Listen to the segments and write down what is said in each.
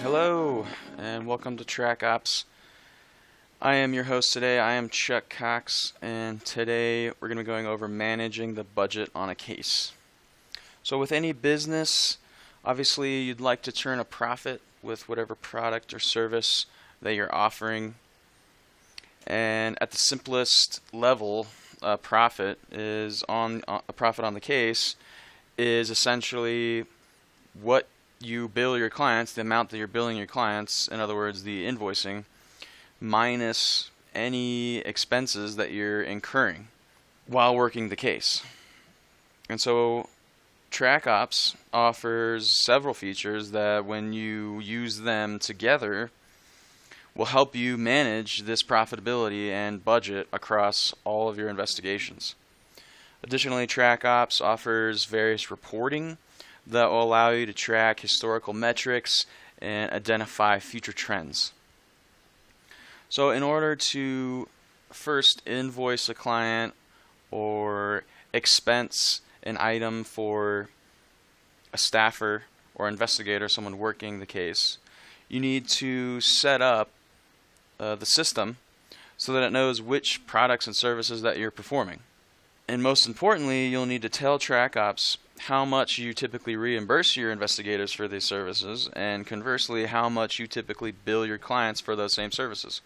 Hello, and welcome to Trackops. I am your host today. I am Chuck Cox, and today we're going to be going over managing the budget on a case. So with any business, obviously you'd like to turn a profit with whatever product or service that you're offering. And at the simplest level, a profit on the case is essentially what you bill your clients, the amount that you're billing your clients, in other words, the invoicing, minus any expenses that you're incurring while working the case. And so Trackops offers several features that when you use them together will help you manage this profitability and budget across all of your investigations. Additionally, Trackops offers various reporting that will allow you to track historical metrics and identify future trends. So in order to first invoice a client or expense an item for a staffer or investigator, someone working the case, you need to set up the system so that it knows which products and services that you're performing. And most importantly, you'll need to tell Trackops how much you typically reimburse your investigators for these services, and conversely, how much you typically bill your clients for those same services.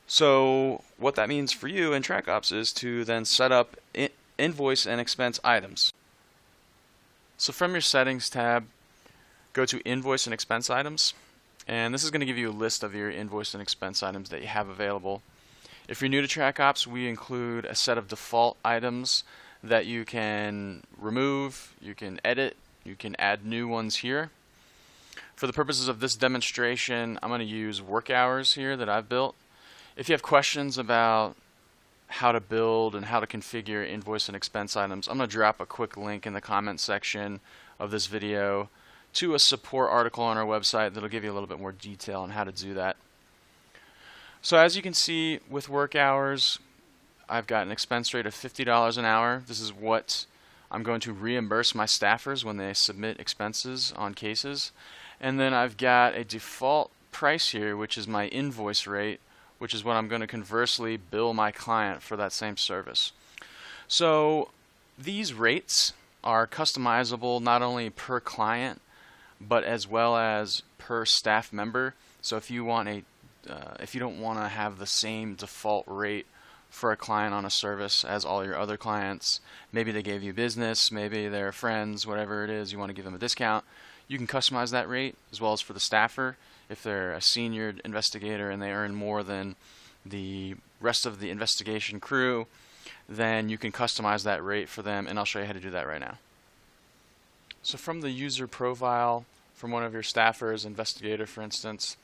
So what that means for you in Trackops is to then set up invoice and expense items. So from your settings tab, go to invoice and expense items, and this is going to give you a list of your invoice and expense items that you have available. If you're new to Trackops, we include a set of default items that you can remove, you can edit, you can add new ones here. For the purposes of this demonstration, I'm going to use work hours here that I've built. If you have questions about how to build and how to configure invoice and expense items, I'm going to drop a quick link in the comment section of this video to a support article on our website that'll give you a little bit more detail on how to do that. So as you can see with work hours, I've got an expense rate of $50 an hour. This is what I'm going to reimburse my staffers when they submit expenses on cases. And then I've got a default price here, which is my invoice rate, which is what I'm going to conversely bill my client for that same service. So these rates are customizable not only per client, but as well as per staff member. So if you don't want to have the same default rate for a client on a service as all your other clients, maybe they gave you business, maybe they're friends, whatever it is, you want to give them a discount, you can customize that rate, as well as for the staffer. If they're a senior investigator and they earn more than the rest of the investigation crew, then you can customize that rate for them, and I'll show you how to do that right now. So from the user profile, from one of your staffers, investigator for instance,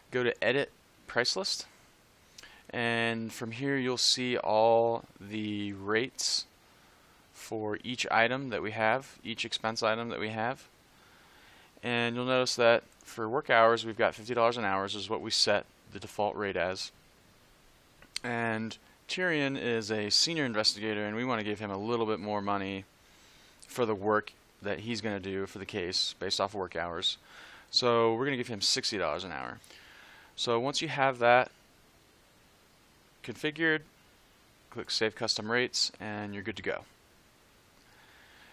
go to Edit Price List. And from here you'll see all the rates for each item that we have, each expense item that we have. And you'll notice that for work hours we've got $50 an hour, which is what we set the default rate as. And Tyrion is a senior investigator, and we want to give him a little bit more money for the work that he's going to do for the case based off work hours. So we're going to give him $60 an hour. So once you have that configured, click Save Custom Rates, and you're good to go.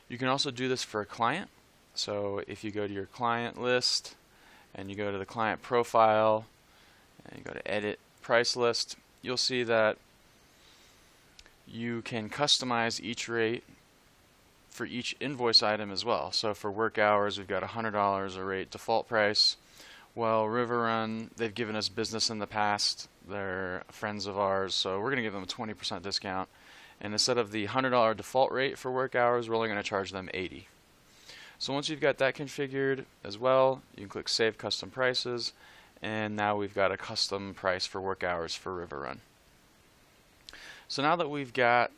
You can also do this for a client. So if you go to your client list and you go to the client profile and you go to Edit Price List, you'll see that you can customize each rate for each invoice item as well. So for work hours, we've got $100 a rate default price. Well, River Run, they've given us business in the past. They're friends of ours, so we're going to give them a 20% discount. And instead of the $100 default rate for work hours, we're only going to charge them $80. So once you've got that configured as well, you can click Save Custom Prices, and now we've got a custom price for work hours for River Run. So now that we've got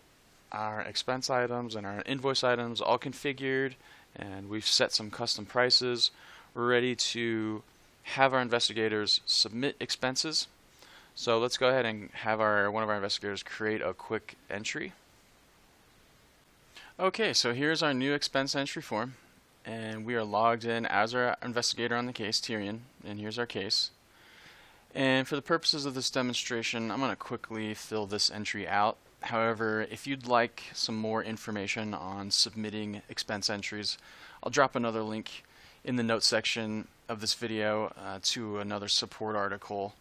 our expense items and our invoice items all configured, and we've set some custom prices, we're ready to have our investigators submit expenses. So let's go ahead and have one of our investigators create a quick entry. Okay, so here's our new expense entry form, and we are logged in as our investigator on the case, Tyrion, and here's our case. And for the purposes of this demonstration, I'm going to quickly fill this entry out. However, if you'd like some more information on submitting expense entries, I'll drop another link in the notes section of this video to another support article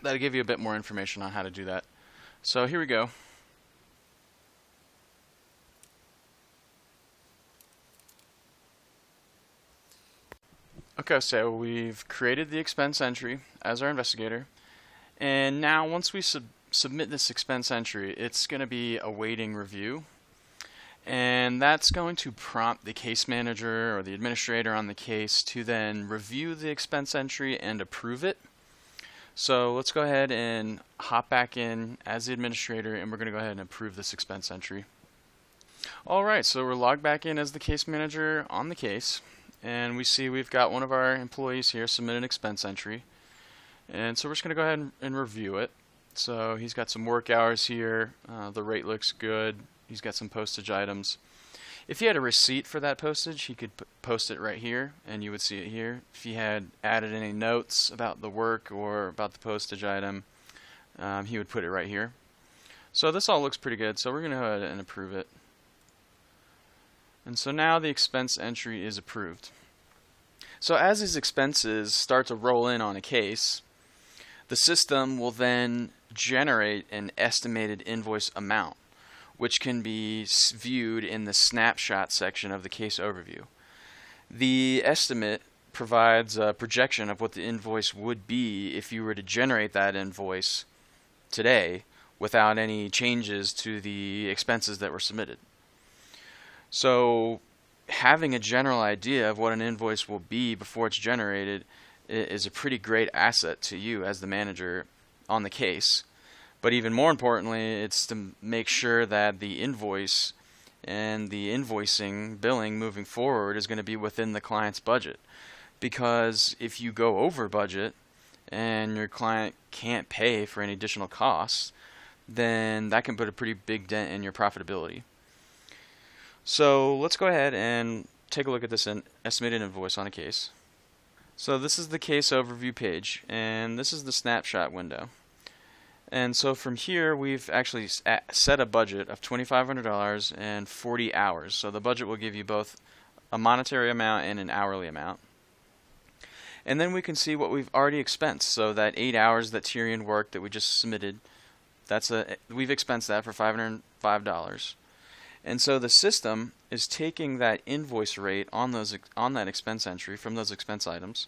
that'll give you a bit more information on how to do that. So here we go. Okay, so we've created the expense entry as our investigator, and now once we submit this expense entry, it's going to be awaiting review, and that's going to prompt the case manager or the administrator on the case to then review the expense entry and approve it. So let's go ahead and hop back in as the administrator, and we're going to go ahead and approve this expense entry. Alright, so we're logged back in as the case manager on the case, and we see we've got one of our employees here submit an expense entry. And so we're just going to go ahead and review it. So he's got some work hours here, the rate looks good, he's got some postage items. If he had a receipt for that postage, he could post it right here, and you would see it here. If he had added any notes about the work or about the postage item, he would put it right here. So this all looks pretty good, so we're going to go ahead and approve it. And so now the expense entry is approved. So as these expenses start to roll in on a case, the system will then generate an estimated invoice amount, which can be viewed in the snapshot section of the case overview. The estimate provides a projection of what the invoice would be if you were to generate that invoice today without any changes to the expenses that were submitted. So having a general idea of what an invoice will be before it's generated is a pretty great asset to you as the manager on the case. But even more importantly, it's to make sure that the invoice and the invoicing billing moving forward is going to be within the client's budget. Because if you go over budget and your client can't pay for any additional costs, then that can put a pretty big dent in your profitability. So let's go ahead and take a look at this estimated invoice on a case. So this is the case overview page, and this is the snapshot window. And so from here, we've actually set a budget of $2,500 and 40 hours. So the budget will give you both a monetary amount and an hourly amount. And then we can see what we've already expensed. So that 8 hours that Tyrion worked that we just submitted, we've expensed that for $505. And so the system is taking that invoice rate on that expense entry from those expense items,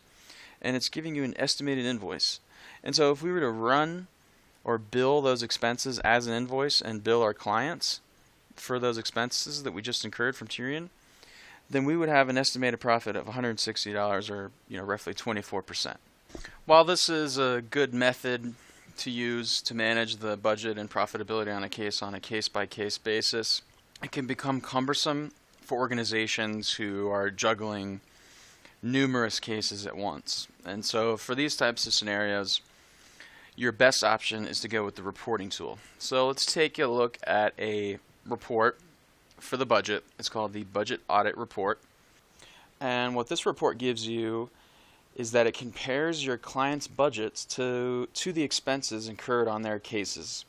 and it's giving you an estimated invoice. And so if we were to run or bill those expenses as an invoice and bill our clients for those expenses that we just incurred from Tyrion, then we would have an estimated profit of $160, or roughly 24%. While this is a good method to use to manage the budget and profitability on a case-by-case basis, it can become cumbersome for organizations who are juggling numerous cases at once. And so for these types of scenarios, your best option is to go with the reporting tool. So let's take a look at a report for the budget. It's called the Budget Audit Report. And what this report gives you is that it compares your client's budgets to the expenses incurred on their cases.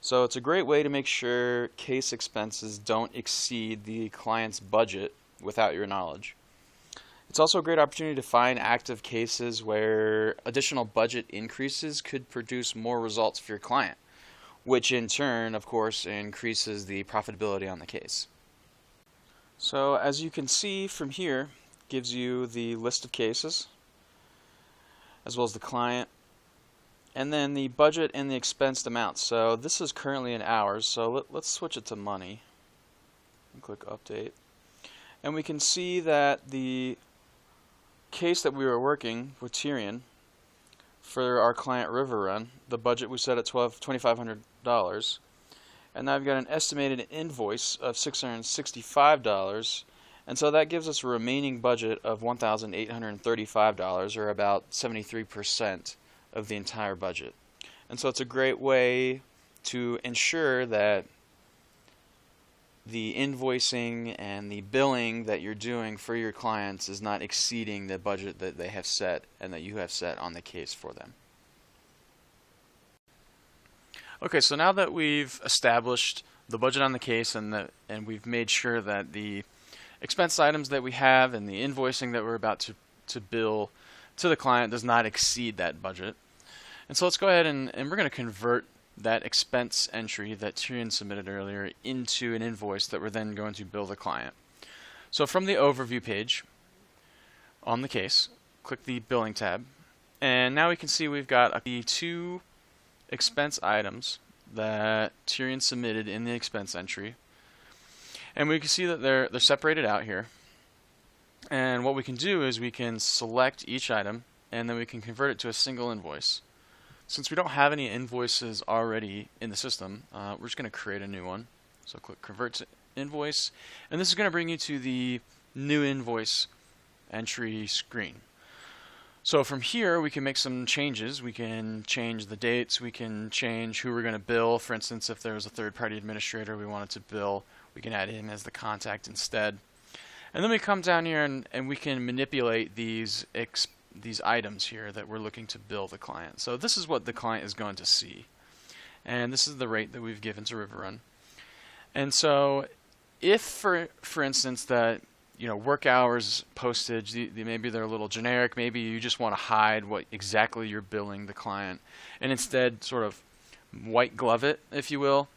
So it's a great way to make sure case expenses don't exceed the client's budget without your knowledge. It's also a great opportunity to find active cases where additional budget increases could produce more results for your client, which in turn, of course, increases the profitability on the case. So as you can see from here, it gives you the list of cases, as well as the client, and then the budget and the expensed amounts. So this is currently in hours, so let's switch it to money. And click update. And we can see that the case that we were working with Tyrion for our client River Run, the budget we set at $2,500, and now I've got an estimated invoice of $665, and so that gives us a remaining budget of $1,835, or about 73% of the entire budget. And so it's a great way to ensure that the invoicing and the billing that you're doing for your clients is not exceeding the budget that they have set and that you have set on the case for them. Okay, so now that we've established the budget on the case and we've made sure that the expense items that we have and the invoicing that we're about to bill to the client does not exceed that budget. And so let's go ahead and we're going to convert that expense entry that Tyrion submitted earlier into an invoice that we're then going to bill the client. So from the overview page on the case, click the billing tab, and now we can see we've got the two expense items that Tyrion submitted in the expense entry, and we can see that they're separated out here. And what we can do is we can select each item and then we can convert it to a single invoice. Since we don't have any invoices already in the system, we're just going to create a new one. So click Convert to Invoice, and this is going to bring you to the New Invoice entry screen. So from here, we can make some changes. We can change the dates. We can change who we're going to bill. For instance, if there was a third-party administrator we wanted to bill, we can add him as the contact instead. And then we come down here and we can manipulate these items here that we're looking to bill the client. So this is what the client is going to see. And this is the rate that we've given to Riverrun. And so if, for instance, that work hours postage, maybe they're a little generic, maybe you just want to hide what exactly you're billing the client, and instead sort of white glove it, if you will,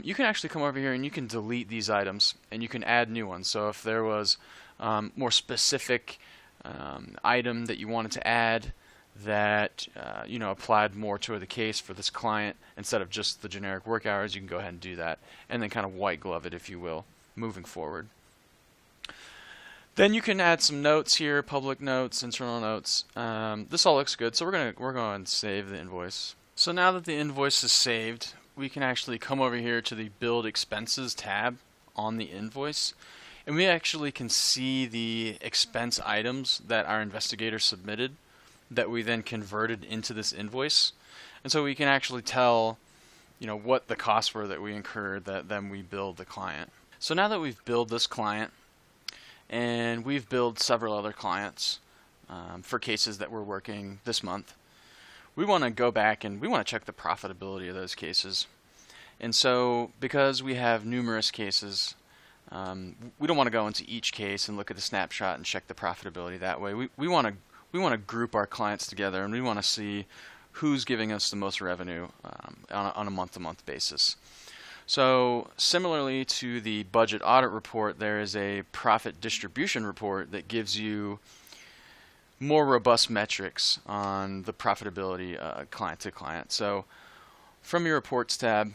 you can actually come over here and you can delete these items and you can add new ones. So if there was more specific item that you wanted to add that applied more to the case for this client instead of just the generic work hours, you can go ahead and do that and then kind of white glove it, if you will, moving forward. Then you can add some notes here, public notes, internal notes. This all looks good, so we're going to save the invoice. So now that the invoice is saved, we can actually come over here to the Build Expenses tab on the invoice, and we actually can see the expense items that our investigator submitted that we then converted into this invoice. And so we can actually tell what the costs were that we incurred that then we billed the client. So now that we've billed this client, and we've billed several other clients for cases that we're working this month, we want to go back and we want to check the profitability of those cases. And so because we have numerous cases, we don't want to go into each case and look at the snapshot and check the profitability that way. We want to group our clients together, and we want to see who's giving us the most revenue on a month-to-month basis. So similarly to the budget audit report, there is a profit distribution report that gives you more robust metrics on the profitability client to client. So from your reports tab,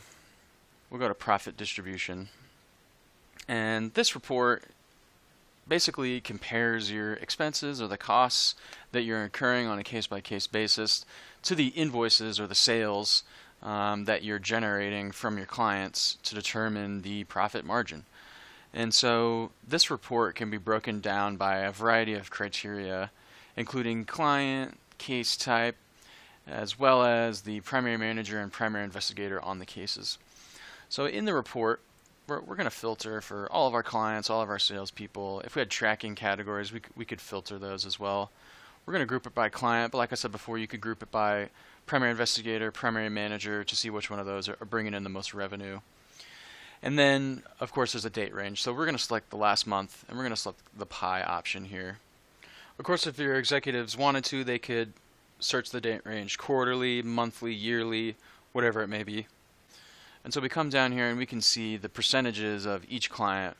we'll go to profit distribution. And this report basically compares your expenses or the costs that you're incurring on a case-by-case basis to the invoices or the sales that you're generating from your clients to determine the profit margin. And so this report can be broken down by a variety of criteria, including client, case type, as well as the primary manager and primary investigator on the cases. So in the report, we're going to filter for all of our clients, all of our salespeople. If we had tracking categories, we could filter those as well. We're going to group it by client, but like I said before, you could group it by primary investigator, primary manager to see which one of those are bringing in the most revenue. And then, of course, there's a date range. So we're going to select the last month, and we're going to select the pie option here. Of course, if your executives wanted to, they could search the date range quarterly, monthly, yearly, whatever it may be. And so we come down here and we can see the percentages of each client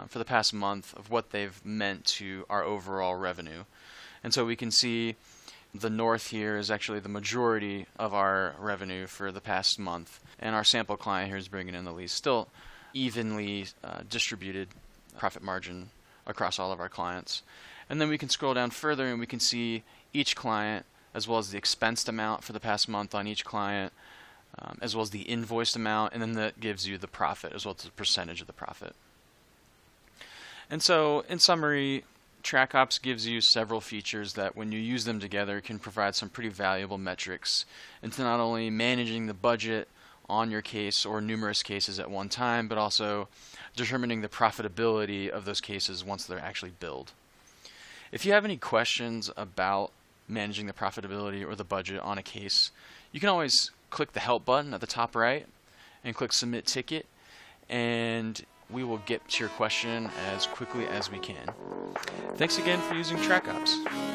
for the past month of what they've meant to our overall revenue. And so we can see the north here is actually the majority of our revenue for the past month. And our sample client here is bringing in the least. Still evenly distributed profit margin across all of our clients. And then we can scroll down further and we can see each client as well as the expensed amount for the past month on each client, as well as the invoiced amount, and then that gives you the profit as well as the percentage of the profit. And so in summary, Trackops gives you several features that when you use them together can provide some pretty valuable metrics into not only managing the budget on your case or numerous cases at one time, but also determining the profitability of those cases once they're actually billed. If you have any questions about managing the profitability or the budget on a case, you can always click the help button at the top right and click submit ticket, and we will get to your question as quickly as we can. Thanks again for using Trackops.